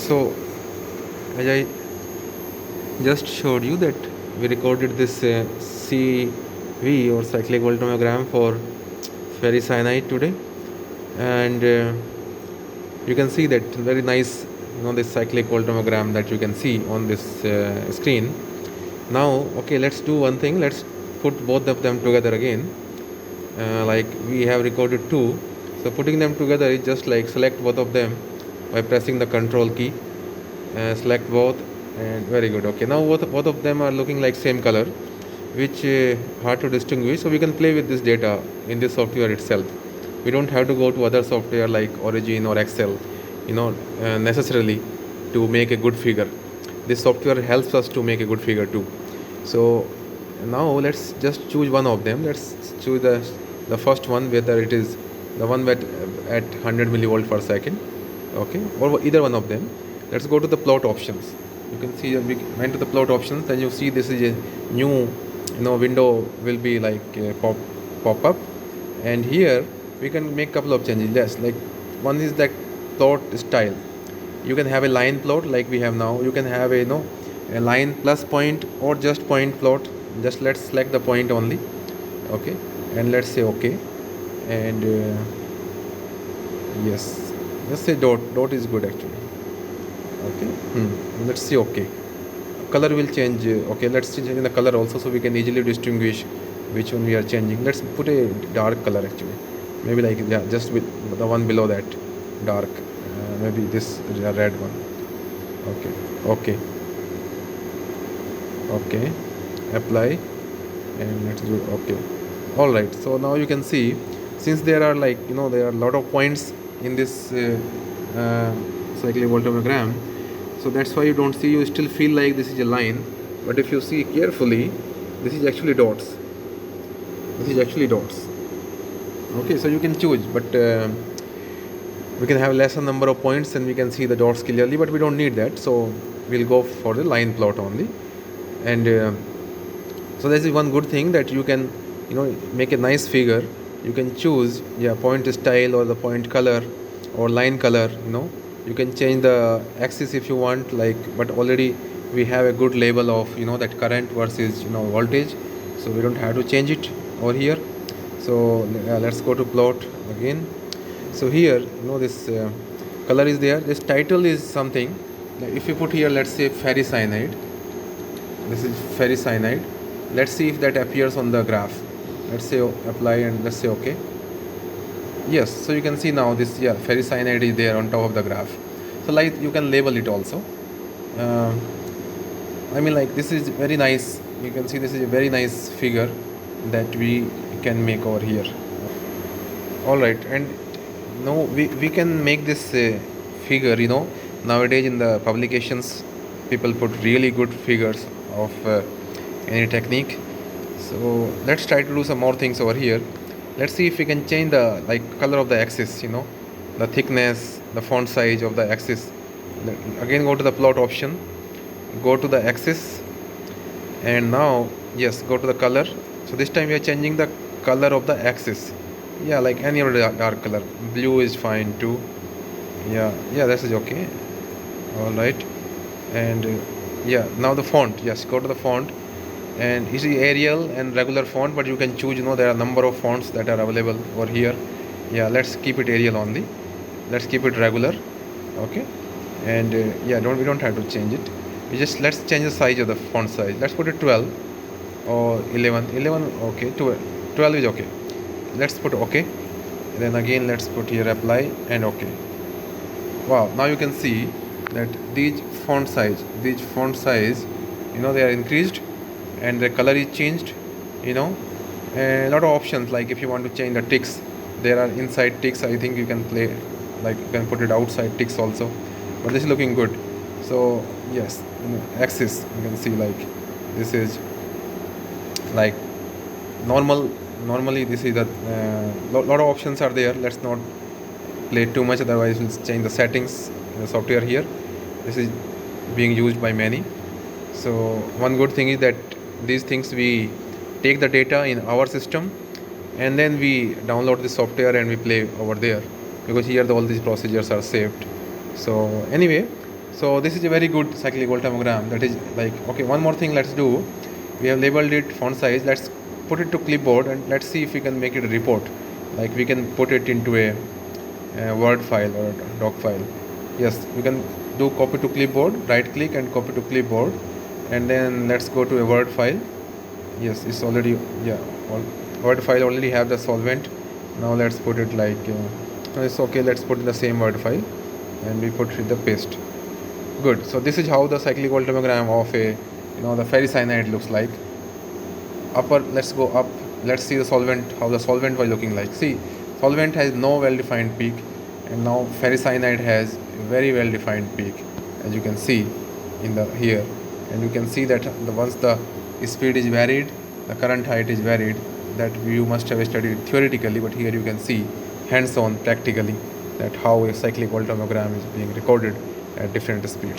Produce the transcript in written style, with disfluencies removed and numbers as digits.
So as I just showed you that we recorded this CV or cyclic voltammogram for ferricyanide today, and you can see that very nice, this cyclic voltammogram that you can see on this screen. Now, okay, let's do one thing. Let's put both of them together again. Like we have recorded two, so putting them together is just like select both of them by pressing the control key. Select both, and very good. Okay, now both of them are looking like same color, which hard to distinguish. So we can play with this data in this software itself. We don't have to go to other software like Origin or Excel, necessarily to make a good figure. This software helps us to make a good figure too. So now let's just choose one of them. Let's choose the first one, whether it is the one at 100 millivolt per second, okay, or either one of them. Let's go to the plot options. You can see we went to the plot options, then you see this is a new window will be like pop up, and here we can make couple of changes. Yes, like one is that plot style. You can have a line plot like we have now. You can have a line plus point or just point plot. Just let's select the point only, okay, and let's say okay, and yes, let's say dot is good actually, okay. Let's see, okay, color will change. Okay, let's change in the color also, so we can easily distinguish which one we are changing. Let's put a dark color actually, maybe like, yeah, just with the one below that, dark, maybe this red one. Okay, okay, okay, apply, and let's do okay. All right, so now you can see, since there are like there are a lot of points in this cyclic voltammogram, so that's why you don't see, you still feel like this is a line, but if you see carefully, this is actually dots. This is actually dots. Okay, so you can choose, but we can have lesser number of points and we can see the dots clearly, but we don't need that, so we'll go for the line plot only. And so this is one good thing, that you can make a nice figure. You can choose, yeah, point style or the point color or line color. You can change the axis if you want, like, but already we have a good label of that current versus voltage, so we don't have to change it over here. So let's go to plot again. So here this color is there. This title is something, if you put here, let's say ferricyanide. This is ferricyanide. Let's see if that appears on the graph. Let's say apply, and let's say okay. Yes, so you can see now this, yeah, ferricyanide is there on top of the graph. So like you can label it also. I mean, like, this is very nice. You can see this is a very nice figure that we can make over here. All right, and we can make this figure. Nowadays in the publications, people put really good figures of any technique. So let's try to do some more things over here. Let's see if we can change the color of the axis, the thickness, the font size of the axis. Again, go to the plot option, go to the axis, and now, yes, go to the color. So this time we are changing the color of the axis. Yeah, like any other dark color. Blue is fine too. Yeah, this is okay. All right, and yeah, now the font. Yes, go to the font, and you see Arial and regular font, but you can choose. There are a number of fonts that are available over here. Yeah, let's keep it Arial only. Let's keep it regular. Okay, and yeah, we don't have to change it. Let's change the size of the font size. Let's put it 12 or 11. 11, okay. 12 is okay. Let's put okay. And then again, let's put here apply and okay. Wow, now you can see that these font size, they are increased, and the color is changed. A lot of options, like if you want to change the ticks, there are inside ticks. I think you can play, like you can put it outside ticks also, but this is looking good. So yes, axis, you can see like this is like normally this is the lot of options are there. Let's not play too much, otherwise we'll change the settings in the software here. This is being used by many. So one good thing is that these things, we take the data in our system and then we download the software and we play over there, because here all these procedures are saved. So anyway, So this is a very good cyclic voltammogram. That is like, okay, one more thing let's do. We have labeled it font size. Let's put it to clipboard and let's see if we can make it a report. Like we can put it into a Word file or a doc file. Yes, we can do copy to clipboard, right click and copy to clipboard, and then let's go to a Word file. Yes, it's already, yeah, Word file already have the solvent. Now let's put it like, it's okay, let's put in the same Word file and we put it the paste. Good. So this is how the cyclic voltammogram of a, the ferricyanide looks like. Upper, let's go up. Let's see the solvent, how the solvent was looking like. See, solvent has no well-defined peak, and now ferricyanide has a very well-defined peak, as you can see in the here. And you can see that once the speed is varied, the current height is varied. That you must have studied theoretically, but here you can see hands-on practically that how a cyclic voltammogram is being recorded at different speeds.